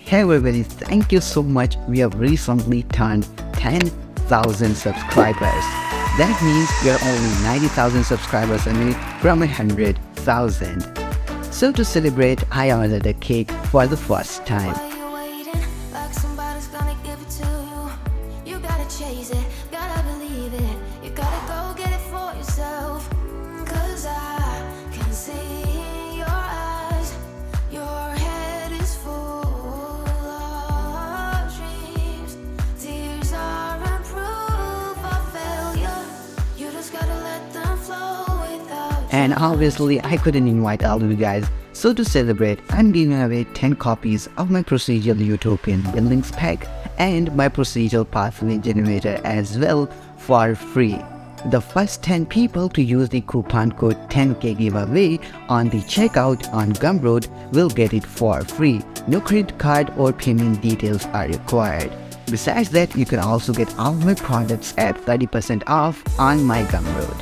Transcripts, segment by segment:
Hey everybody, thank you so much. We have recently turned 10,000 subscribers. That means we are only 90,000 subscribers away from 100,000. So to celebrate, I ordered a cake for the first time. Why you waiting? Like somebody's gonna give it to you. You gotta chase it, gotta believe it. You gotta go get it for yourself. 'Cause I can see in your eyes, your head is full of dreams. Tears aren't proof of failure. You just gotta let them flow without. And obviously, I couldn't invite all of you guys. So to celebrate, I'm giving away 10 copies of my procedural utopian buildings pack and my procedural pathway generator as well for free. The first 10 people to use the coupon code 10K giveaway on the checkout on Gumroad will get it for free. No credit card or payment details are required. Besides that, you can also get all my products at 30% off on my Gumroad.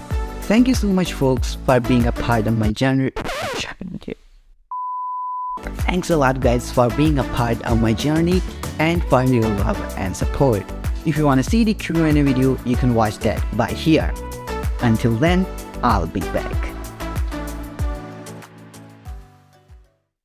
Thank you so much folks for being a part of my journey. Thanks a lot guys for being a part of my journey and for your love and support. If you want to see the Q&A video, you can watch that by here. Until then, I'll be back.